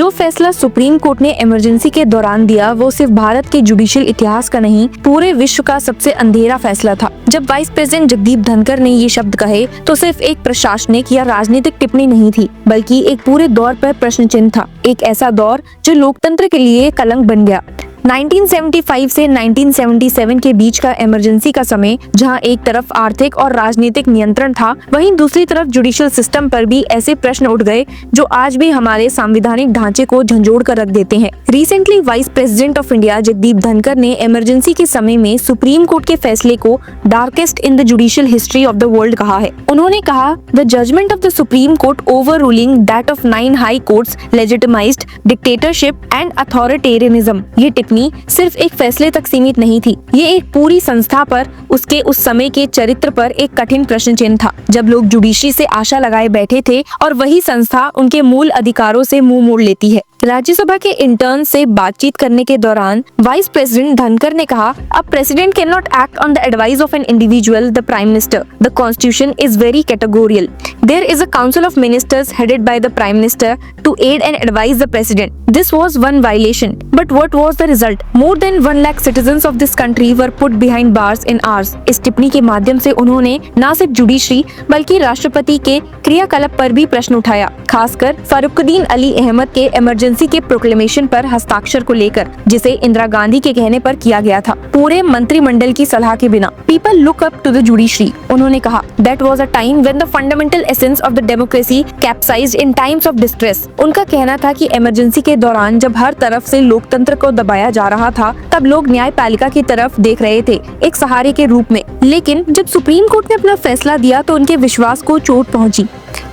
जो फैसला supreme court ने इमरजेंसी के दौरान दिया वो सिर्फ भारत के जुडिशियल इतिहास का नहीं, पूरे विश्व का सबसे अंधेरा फैसला था। जब वाइस प्रेसिडेंट जगदीप धनखड़ ने ये शब्द कहे तो सिर्फ एक प्रशासनिक या राजनीतिक टिप्पणी नहीं थी, बल्कि एक पूरे दौर पर प्रश्न चिन्ह था। एक ऐसा दौर जो लोकतंत्र के लिए कलंक बन गया। 1975 से 1977 के बीच का इमरजेंसी का समय, जहां एक तरफ आर्थिक और राजनीतिक नियंत्रण था, वहीं दूसरी तरफ जुडिशियल सिस्टम पर भी ऐसे प्रश्न उठ गए जो आज भी हमारे संवैधानिक ढांचे को झंझोड़ कर रख देते हैं। Recently vice president of India Jagdeep Dhankhar ने इमरजेंसी के समय में सुप्रीम कोर्ट के फैसले को darkest in the judicial history of the world कहा है। उन्होंने कहा, the judgement of the supreme court overruling that of 9 high courts legitimised dictatorship and authoritarianism. ये टिप्पणी सिर्फ एक फैसले तक सीमित नहीं थी, ये एक पूरी संस्था पर, उसके उस समय के चरित्र पर एक कठिन प्रश्न चिन्ह था। जब लोग जुडिशरी से आशा लगाए बैठे थे और वही संस्था उनके मूल अधिकारों से मुंह मोड़ लेती है। राज्यसभा के इंटर्न से बातचीत करने के दौरान वाइस प्रेसिडेंट धनखड़ ने कहा, a president can not act on the advice of an individual, the prime minister. The constitution is very categorical. There is a council of ministers headed by the prime minister to aid and advise the president. This was one violation, but what was the result? More than 1 lakh citizens of this country were put behind bars in hours. इस टिप्पणी के माध्यम से उन्होंने न सिर्फ judiciary बल्कि राष्ट्रपति के क्रियाकलाप पर भी प्रश्न उठाया, खासकर फरुखुद्दीन अली अहमद के इमरजेंसी के प्रोक्लेमेशन पर हस्ताक्षर को लेकर, जिसे इंदिरा गांधी के कहने पर किया गया था, पूरे मंत्रिमंडल की सलाह के बिना। People look up to the judiciary. उन्होंने कहा, That was a time when the fundamental essence of the democracy capsized in times of distress. उनका कहना था कि इमरजेंसी के दौरान जब हर तरफ से लोकतंत्र को दबाया जा रहा था, तब लोग न्यायपालिका की तरफ देख रहे थे, एक सहारे के रूप में। लेकिन जब सुप्रीम कोर्ट ने अपना फैसला दिया तो उनके विश्वास को चोट पहुंची।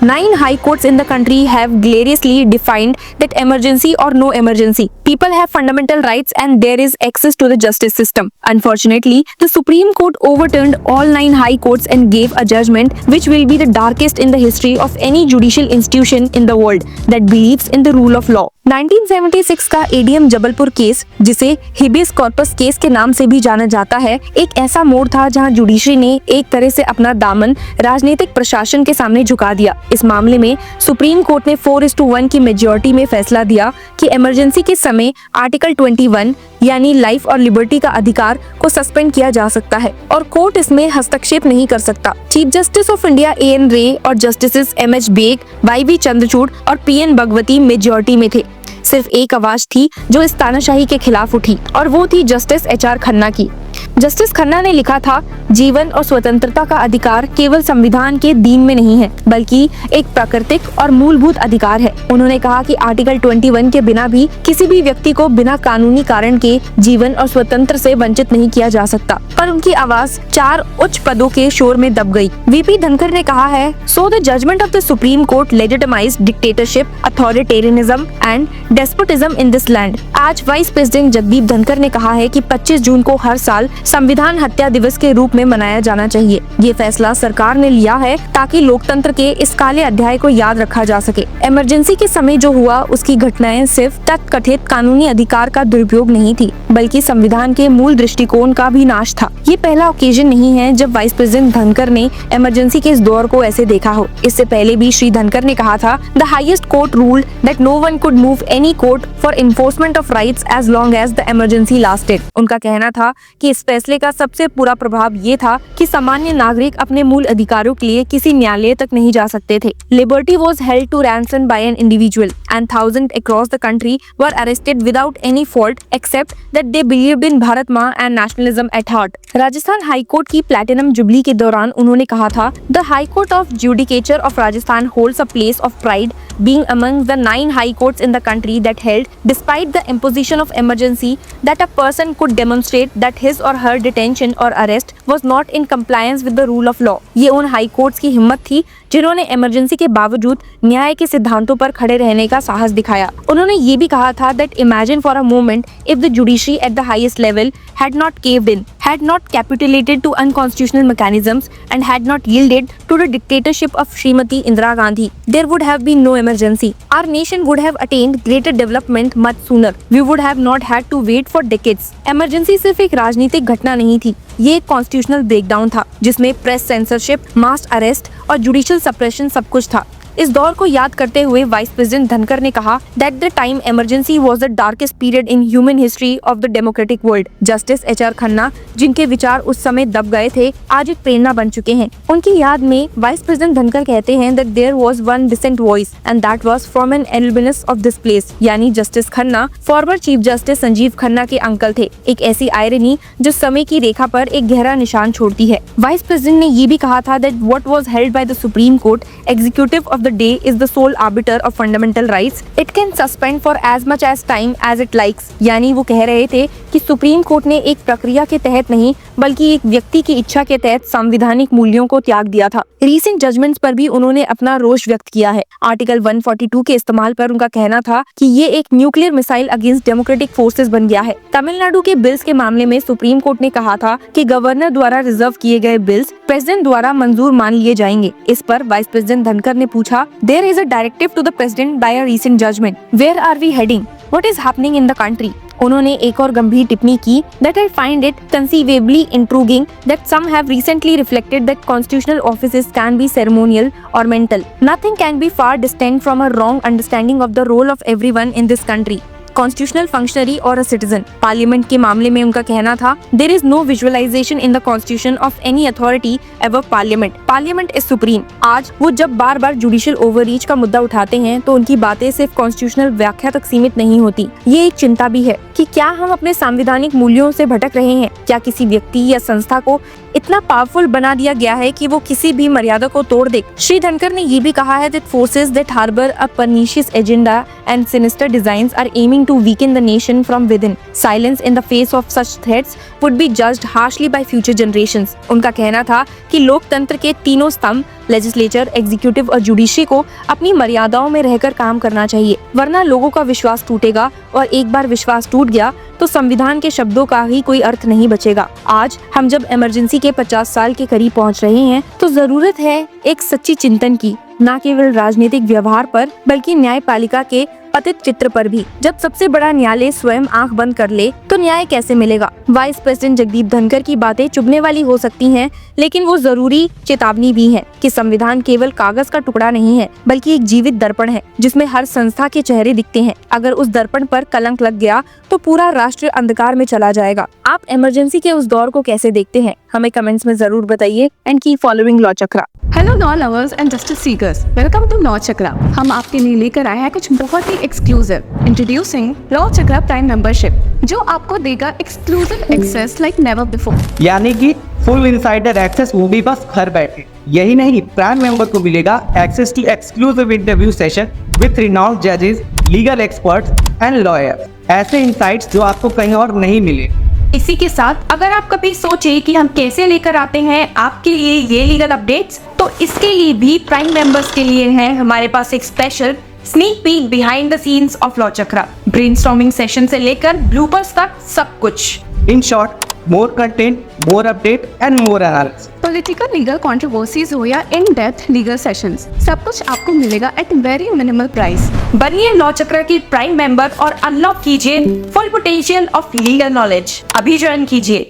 9 high courts in the country have gloriously defined that emergency or no emergency, people have fundamental rights and there is access to the justice system. Unfortunately, the Supreme Court overturned all 9 high courts and gave a judgment which will be the darkest in the history of any judicial institution in the world that believes in the rule of law. 1976 का ADM Jabalpur case, जिसे habeas corpus case के नाम से भी जाना जाता है, एक ऐसा मोड़ था जहां जुडिशरी ने एक तरह से अपना दामन राजनीतिक प्रशासन के सामने झुका दिया। इस मामले में सुप्रीम कोर्ट ने 4:1 की मेजॉरिटी में फैसला दिया कि इमरजेंसी के समय आर्टिकल 21 यानी लाइफ और लिबर्टी का अधिकार को सस्पेंड किया जा सकता है और कोर्ट इसमें हस्तक्षेप नहीं कर सकता। Chief justice of India A N Ray और justice M H Beg, Y V Chandrachud और पीएन भगवती मेजॉरिटी में थे। सिर्फ एक आवाज थी जो इस तानाशाही के खिलाफ उठी और वो थी जस्टिस एचआर खन्ना की। जस्टिस खन्ना ने लिखा था, जीवन और स्वतंत्रता का अधिकार केवल संविधान के दीन में नहीं है, बल्कि एक प्राकृतिक और मूलभूत अधिकार है। उन्होंने कहा कि आर्टिकल 21 के बिना भी किसी भी व्यक्ति को बिना कानूनी कारण के जीवन और स्वतंत्र से वंचित नहीं किया जा सकता। पर उनकी आवाज 4 उच्च पदों के शोर में दब गई। वीपी धनखड़ ने कहा है, so the judgement of the supreme court legitimised dictatorship, authoritarianism and despotism in this land. आज वाइस प्रेसिडेंट जगदीप धनखड़ ने कहा है कि 25 जून को हर साल संविधान हत्या दिवस के रूप में मनाया जाना चाहिए। ये फैसला सरकार ने लिया है ताकि लोकतंत्र के इस काले अध्याय को याद रखा जा सके। इमरजेंसी के समय जो हुआ उसकी घटनाएं सिर्फ तथाकथित कानूनी अधिकार का दुरुपयोग नहीं थी, बल्कि संविधान के मूल दृष्टिकोण का भी नाश था। ये पहला ओकेजन नहीं है जब वाइस प्रेसिडेंट धनखड़ ने इमरजेंसी के इस दौर को ऐसे देखा हो। इससे पहले भी श्री धनखड़ ने कहा था, the highest court ruled that no one could move any court for enforcement of rights as long as the emergency lasted. उनका कहना था कि इस फैसले का सबसे बुरा प्रभाव ये था कि सामान्य नागरिक अपने मूल अधिकारों के लिए किसी न्यायालय तक नहीं जा सकते थे। Liberty was held to ransom by an individual and thousand across the country were arrested without any fault except that they believed in Bharat Maa and nationalism at heart. Rajasthan high court की प्लैटिनम जुबली के दौरान उन्होंने कहा था, the high court of judicature of Rajasthan holds a place of pride being among the 9 high courts in the country that held, despite the imposition of emergency, that a person could demonstrate that his or her detention or arrest was not in compliance with the rule of law. ये उन high courts की हिम्मत थी जिन्होंने emergency के बावजूद न्याय के सिद्धांतों पर खड़े रहने का साहस दिखाया। उन्होंने ये भी कहा था that imagine for a moment if the judiciary at the highest level had not caved in, had not capitulated to unconstitutional mechanisms and had not yielded to the dictatorship of Srimati Indira Gandhi, there would have been no emergency. Our nation would have attained greater development much sooner. We would have not had to wait for decades. Emergency सिर्फ एक राजनीतिक घटना नहीं थी, ये एक constitutional breakdown था जिसमें प्रेस सेंसरशिप, मास अरेस्ट और जुडिशियल सप्रेशन सब कुछ था। इस दौर को याद करते हुए वाइस प्रेसिडेंट धनखड़ ने कहा that the time emergency was the darkest period in human history of the democratic world. Justice HR Khanna, जिनके विचार उस समय दब गए थे, आज एक प्रेरणा बन चुके हैं। उनकी याद में वाइस प्रेसिडेंट धनखड़ कहते हैं that there was one dissent voice and that was from an albinus of this place, यानी justice Khanna former chief justice Sanjiv Khanna के अंकल थे। एक ऐसी आयरनी जो समय की रेखा पर एक गहरा निशान छोड़ती है। वाइस प्रेसिडेंट ने ये भी कहा था that what was held by the supreme court executive of the day is the sole arbiter of fundamental rights. It can suspend for as much as time as it likes. यानी वो कह रहे थे कि सुप्रीम कोर्ट ने एक प्रक्रिया के तहत नहीं बल्कि एक व्यक्ति की इच्छा के तहत संवैधानिक मूल्यों को त्याग दिया था। रीसेंट जजमेंट्स पर भी उन्होंने अपना रोष व्यक्त किया है। आर्टिकल 142 के इस्तेमाल पर उनका कहना था कि ये एक nuclear missile against democratic forces बन गया है। तमिलनाडु के बिल्स के मामले में सुप्रीम कोर्ट ने कहा था कि गवर्नर द्वारा रिजर्व किए गए बिल्स प्रेसिडेंट द्वारा मंजूर मान लिए जाएंगे। इस पर वाइस प्रेसिडेंट धनखड़ ने पूछा, there is a directive to the president by a recent judgment, where are we heading, what is happening in the country. उन्होंने एक और गंभीर टिप्पणी की that I find it conceivably intriguing that some have recently reflected that constitutional offices can be ceremonial or mental. Nothing can be far distant from a wrong understanding of the role of everyone in this country. Constitutional functionary और a citizen. Parliament के मामले में उनका कहना था there is no visualisation in the constitution of any authority above parliament, parliament is supreme. आज वो जब बार बार जुडिशियल ओवररीच का मुद्दा उठाते हैं तो उनकी बातें सिर्फ कॉन्स्टिट्यूशनल व्याख्या तक सीमित नहीं होती। ये एक चिंता भी है कि क्या हम अपने संवैधानिक मूल्यों से भटक रहे हैं। क्या किसी व्यक्ति या संस्था को इतना पावरफुल बना दिया गया है कि वो किसी भी मर्यादा को तोड़ दे। श्री धनखड़ ने ये भी कहा है that forces that harbor a pernicious agenda and sinister designs are aiming to weaken the nation from within. Silence in the face of such threats would be judged harshly by future generations. उनका कहना था कि लोकतंत्र के तीनों स्तंभ legislature, executive और judiciary को अपनी मर्यादाओं में रहकर काम करना चाहिए, वरना लोगों का विश्वास टूटेगा और एक बार विश्वास टूट गया तो संविधान के शब्दों का ही कोई अर्थ नहीं बचेगा। आज हम जब इमरजेंसी के 50 साल के करीब पहुंच रहे हैं तो जरूरत है एक सच्ची चिंतन की, न केवल राजनीतिक व्यवहार पर बल्कि न्यायपालिका के पतित चित्र पर भी। जब सबसे बड़ा न्यायालय स्वयं आंख बंद कर ले तो न्याय कैसे मिलेगा। वाइस प्रेसिडेंट जगदीप धनखड़ की बातें चुभने वाली हो सकती हैं, लेकिन वो जरूरी चेतावनी भी है कि संविधान केवल कागज का टुकड़ा नहीं है बल्कि एक जीवित दर्पण है जिसमें हर संस्था के चेहरे दिखते हैं। अगर उस दर्पण पर कलंक लग गया तो पूरा राष्ट्र अंधकार में चला जाएगा। आप इमरजेंसी के उस दौर को कैसे देखते हैं, हमें कमेंट्स में जरूर बताइए and keep following law Chakra. Hello law lovers and justice seekers, welcome to law Chakra. हम आपके लिए लेकर आए हैं कुछ बहुत ही exclusive. Introducing law Chakra prime membership, जो आपको देगा exclusive access like never before, यानी कि फुल इनसाइडर एक्सेस, वो भी बस घर बैठे। यही नहीं, प्राइम मेंबर को मिलेगा access to exclusive interview session with renowned जजेस, लीगल एक्सपर्ट्स एंड लॉयर्स। ऐसे इनसाइट्स जो आपको कहीं और नहीं मिले। इसी के साथ अगर आप कभी सोचे कि हम कैसे लेकर आते हैं आपके लिए ये लीगल अपडेट्स, तो इसके लिए भी प्राइम मेंबर्स के लिए है हमारे पास एक special sneak peek behind the scenes of law chakra. Brainstorming session से लेकर ब्लूपर्स तक सब कुछ। In short, more content, more update and more analysis. Political legal controversies हो या इन डेप्थ लीगल सेशंस, सब कुछ आपको मिलेगा एट वेरी मिनिमल प्राइस। बनिए लॉ चक्र की प्राइम मेंबर और अनलॉक कीजिए full potential of legal knowledge. अभी ज्वाइन कीजिए।